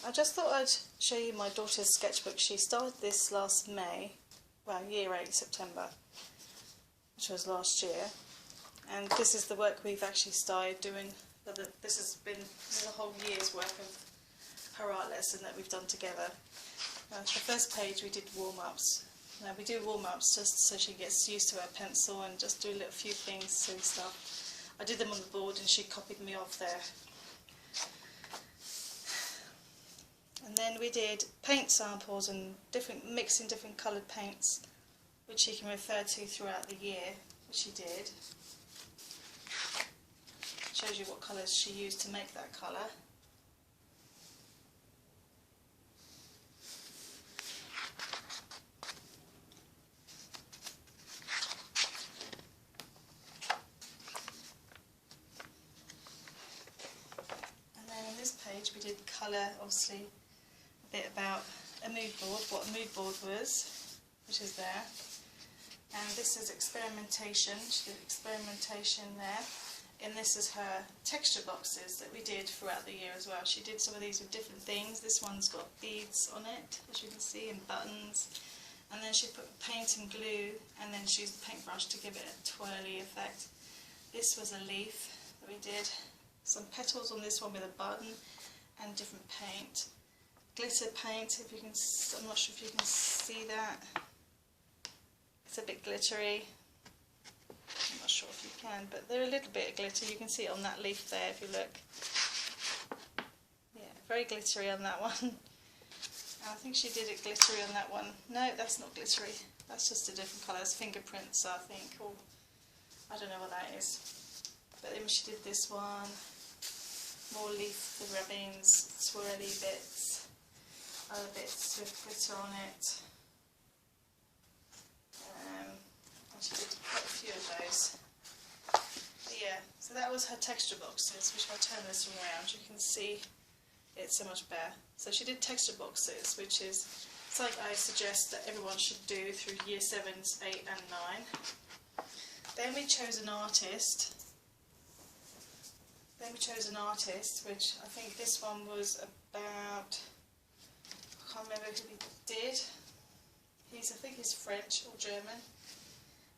I just thought I'd show you my daughter's sketchbook. She started this last May, well, year 8, September, which was last year. And this is the work we've actually started doing. This is a whole year's work of her art lesson that we've done together. The first page we did warm-ups. Now we do warm-ups just so she gets used to her pencil and just do a little few things, silly stuff. I did them on the board and she copied me off there. And then we did paint samples and mixing different coloured paints, which she can refer to throughout the year, which she did. Shows you what colours she used to make that colour. And then on this page we did colour, obviously, a bit about a mood board, what a mood board was, which is there. And this is experimentation. She did experimentation there. And this is her texture boxes that we did throughout the year as well. She did some of these with different things. This one's got beads on it, as you can see, and buttons. And then she put paint and glue, and then she used the paintbrush to give it a twirly effect. This was a leaf that we did. Some petals on this one with a button, and different paint. Glitter paint, if you can, I'm not sure if you can see that. It's a bit glittery. I'm not sure if you can, but they're a little bit of glitter. You can see it on that leaf there if you look. Yeah, very glittery on that one. And I think she did it glittery on that one. No, that's not glittery. That's just a different colour. It's fingerprints, I think, or I don't know what that is. But then she did this one. More leaf rubbings, swirly bits, other bits with glitter on it. And she did quite a few of those. But yeah, so that was her texture boxes, which if I turn this around you can see it's so much better. So she did texture boxes, which is something I suggest that everyone should do through year 7s, 8 and 9. Then we chose an artist. Which I think this one was about, I can't remember who he did. I think he's French or German.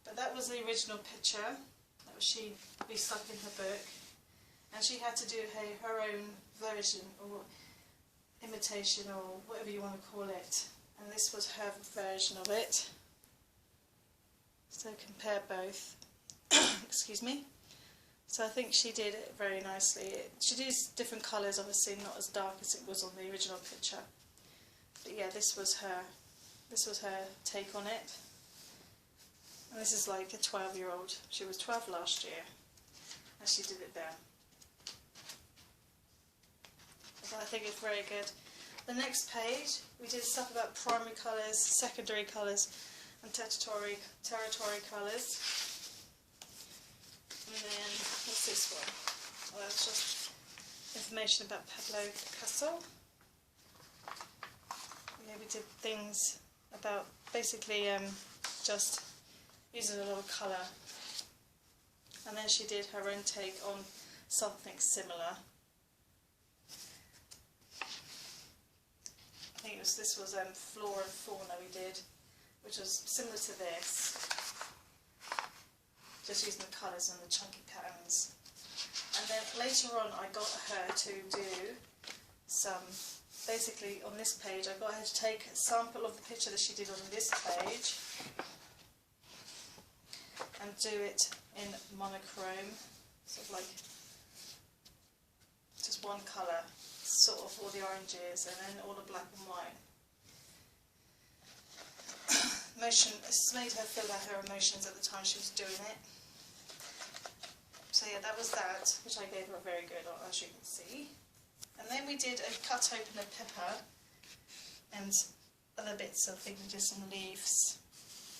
But that was the original picture that we stuck in her book. And she had to do her own version or imitation or whatever you want to call it. And this was her version of it. So compare both. Excuse me. So I think she did it very nicely. She did different colours, obviously not as dark as it was on the original picture. But yeah, this was her take on it. And this is like a 12-year-old. She was 12 last year, and she did it there. So I think it's very good. The next page, we did stuff about primary colours, secondary colours, and territory colours. And then, what's this one? Well, that's just information about Pablo Picasso. Yeah, we did things about basically just using a lot of colour. And then she did her own take on something similar. I think this was Flora and Fauna we did, which was similar to this. Just using the colours and the chunky patterns. And then later on I got her to do some, basically on this page I got her to take a sample of the picture that she did on this page and do it in monochrome, sort of like just one colour, sort of all the oranges and then all the black and white. This made her feel out her emotions at the time she was doing it. So yeah, that was that, which I gave her a very good, as you can see. And then we did a cut open a pepper and other bits of things, just some leaves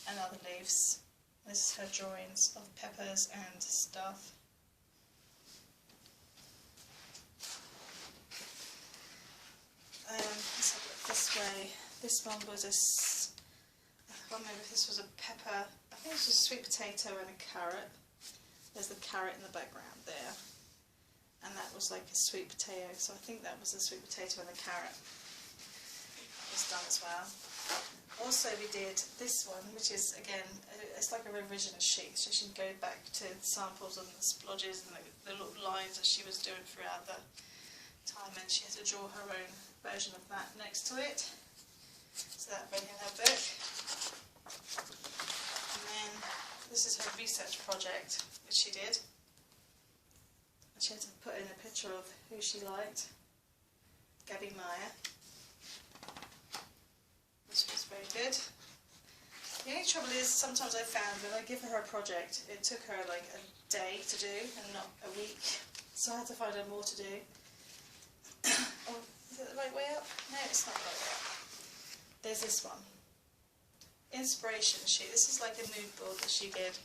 and other leaves. This is her drawings of peppers and stuff. Let's have a look this way. This one was I can't remember if this was a pepper, I think it was a sweet potato and a carrot. There's the carrot in the background there. And that was like a sweet potato, so I think that was a sweet potato and a carrot. That was done as well. Also we did this one, which is again, it's like a revision sheet, so she can go back to the samples and the splodges and the little lines that she was doing throughout the time, and she had to draw her own version of that next to it. So that went in her book. And then this is her research project, which she did. And she had to put in a picture of who she liked, Gabby Meyer, which was very good. The only trouble is, sometimes I found when I give her a project, it took her like a day to do and not a week. So I had to find her more to do. Oh, is it the right way up? No, it's not the right way up. There's this one. Inspiration sheet. This is like a mood board that she did.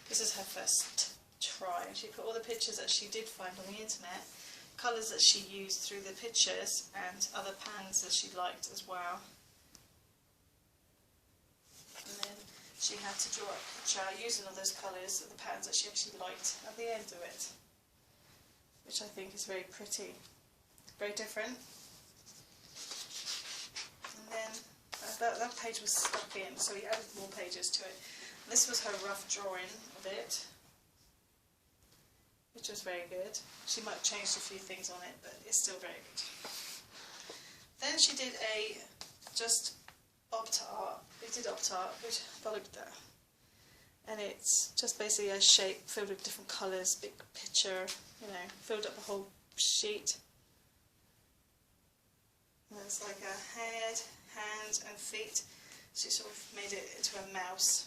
This is her first try. She put all the pictures that she did find on the internet, colours that she used through the pictures, and other pans that she liked as well. And then she had to draw a picture using all those colours of the patterns that she actually liked at the end of it, which I think is very pretty, very different. And then that page was stuck in, so we added more pages to it. This was her rough drawing of it, which was very good. She might have changed a few things on it, but it's still very good. Then she did a just opt art. We did opt art, which I looked at, and it's just basically a shape filled with different colours, big picture, you know, filled up the whole sheet. And it's like a head, hands and feet. She sort of made it into a mouse.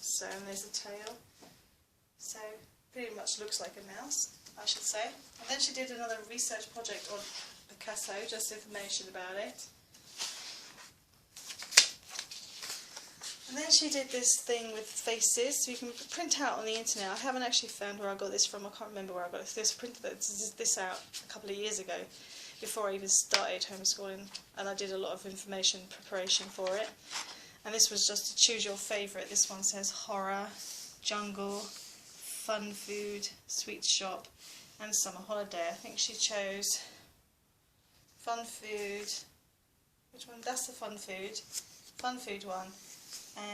So and there's a tail. So pretty much looks like a mouse, I should say. And then she did another research project on Picasso, just information about it. And then she did this thing with faces, so you can print out on the internet. I haven't actually found where I got this from, I can't remember where I got this. I printed this out a couple of years ago, before I even started homeschooling, and I did a lot of information preparation for it. And this was just to choose your favourite. This one says horror, jungle, fun food, sweet shop, and summer holiday. I think she chose fun food. Which one? That's the fun food one.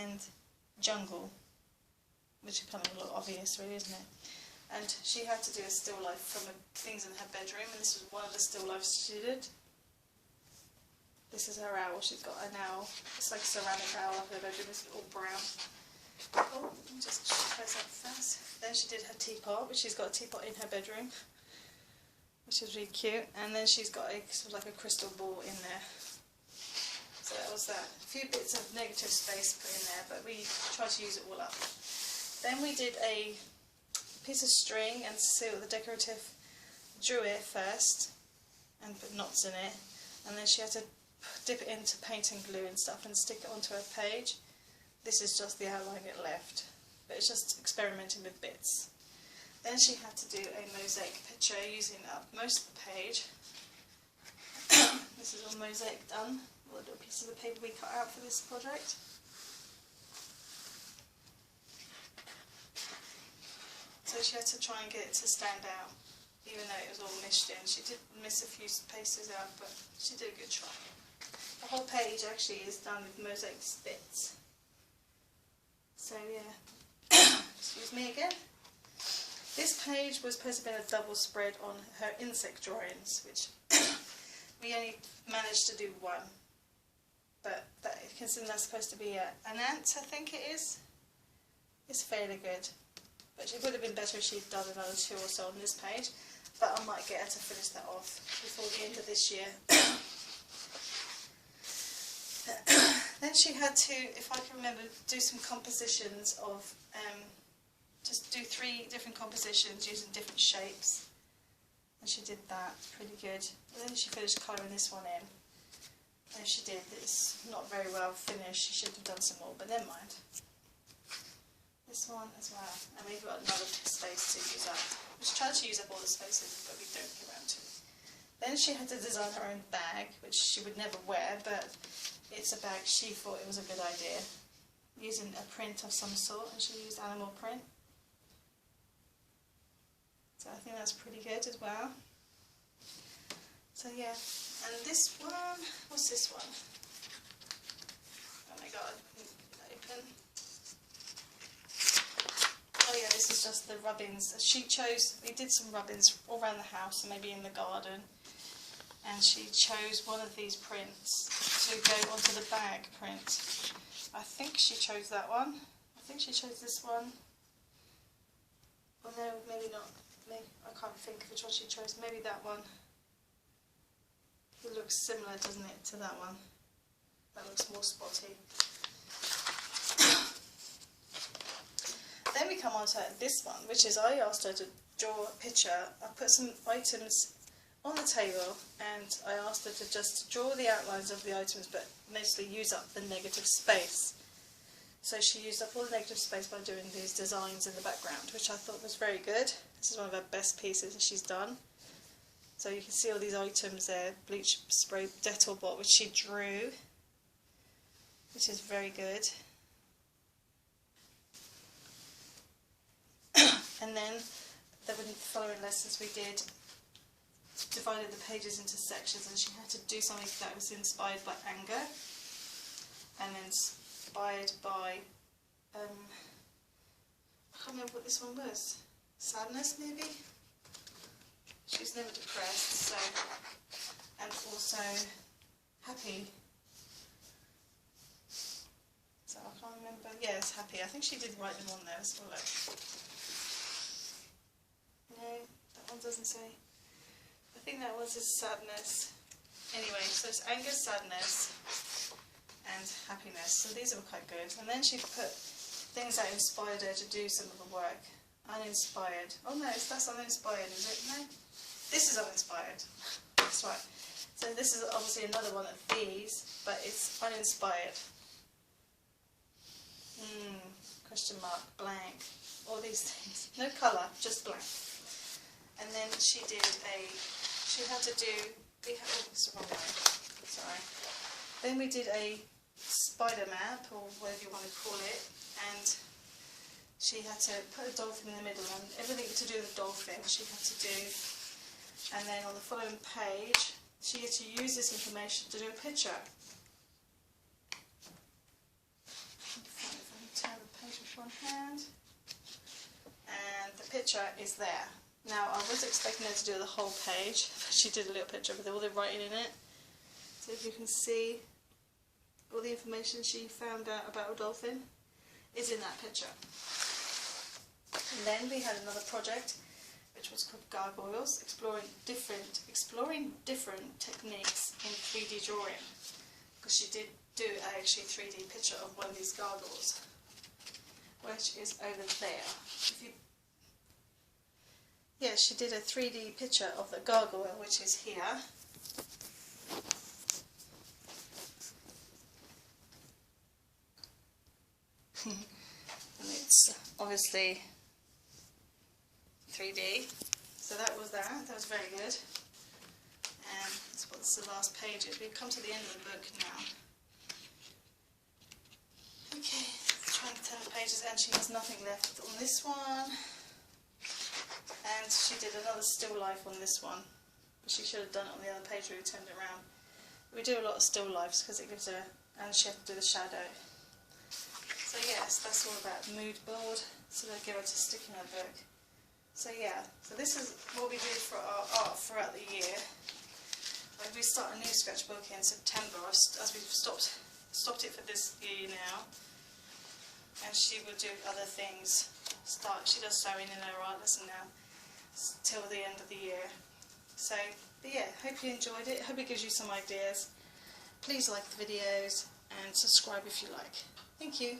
And jungle, which is kind of a little obvious really, isn't it? And she had to do a still life from things in her bedroom, and this was one of the still lifes she did. This is her owl. She's got an owl. It's like a ceramic owl up her bedroom. It's all brown. Oh, let me just close that first. Then she did her teapot, which she's got a teapot in her bedroom, which is really cute. And then she's got a sort of like a crystal ball in there. So that was that. A few bits of negative space put in there, but we tried to use it all up. Then we did a piece of string and seal the decorative, drew it first and put knots in it, and then she had to dip it into paint and glue and stuff and stick it onto her page. This is just the outline it left, but it's just experimenting with bits. Then she had to do a mosaic picture using up most of the page. This is all mosaic done. All the little pieces of paper we cut out for this project. So she had to try and get it to stand out, even though it was all meshed in. She did miss a few spaces out, but she did a good try. The whole page actually is done with mosaic bits. So yeah, excuse me again. This page was supposed to be a double spread on her insect drawings, which we only managed to do one. But considering that's supposed to be an ant, I think it is, it's fairly good. But it would have been better if she'd done another two or so on this page, but I might get her to finish that off before the end of this year. Then she had to, if I can remember, do some compositions of, just do 3 different compositions using different shapes. And she did that, pretty good. And then she finished colouring this one in. And she did, it's not very well finished, she should have done some more, but never mind. This one as well, and we've got another space to use up. We tried to use up all the spaces, but we don't get around to it. Then she had to design her own bag, which she would never wear, but it's a bag she thought it was a good idea, using a print of some sort, and she used animal print. So I think that's pretty good as well. yeah, and this one, what's this one? Oh my god, open. Oh yeah, this is just the rubbings. She chose, we did some rubbings all around the house and maybe in the garden, and she chose one of these prints to go onto the bag print. I think she chose that one. I think she chose this one. Oh no, maybe not. Maybe, I can't think which one she chose. Maybe that one. It looks similar, doesn't it, to that one? That looks more spotty. Then we come on to this one, which is I asked her to draw a picture. I put some items on the table and I asked her to just draw the outlines of the items but mostly use up the negative space. So she used up all the negative space by doing these designs in the background, which I thought was very good. This is one of her best pieces that she's done. So you can see all these items there, bleach spray Dettol bot, which she drew, which is very good. And then the following lessons we divided the pages into sections, and she had to do something that was inspired by anger and inspired by, I can't remember what this one was, sadness maybe? She's never depressed, so, and also happy. So I can't remember, yeah, it's happy. I think she did write them on there as well. No, that one doesn't say. I think that was his sadness. Anyway, so it's anger, sadness, and happiness. So these were quite good. And then she put things that inspired her to do some of the work. Uninspired. Oh no, that's uninspired, is it? No? This is uninspired. That's right. So this is obviously another one of these, but it's uninspired. Question mark, blank. All these things. No colour, just blank. And then she had to do, oh, it's the wrong way, sorry. Then we did a spider map, or whatever you want to call it, and she had to put a dolphin in the middle, and everything to do with the dolphin she had to do. And then on the following page, she had to use this information to do a picture. If I can turn the page with one hand. And the picture is there. Now, I was expecting her to do the whole page, but she did a little picture with all the writing in it. So if you can see, all the information she found out about a dolphin is in that picture. And then we had another project, which was called Gargoyles, exploring different techniques in 3D drawing. Because she did do actually a 3D picture of one of these gargoyles, which is over there. Yeah, she did a 3D picture of the gargoyle, which is here. And it's obviously 3D. So that was that. That was very good. And that's what the last page is. We've come to the end of the book now. Okay, let's try and turn the pages, and she has nothing left on this one. And she did another still life on this one. She should have done it on the other page where we turned it around. We do a lot of still lifes because it gives her, and she had to do the shadow. So yes, that's all about mood board, so they give her to stick in her book. So yeah, so this is what we do for our art throughout the year. Like we start a new sketchbook in September, as we've stopped it for this year now. And she will do other things. She does sewing in her art lesson now, till the end of the year. So, but yeah, hope you enjoyed it. Hope it gives you some ideas. Please like the videos and subscribe if you like. Thank you.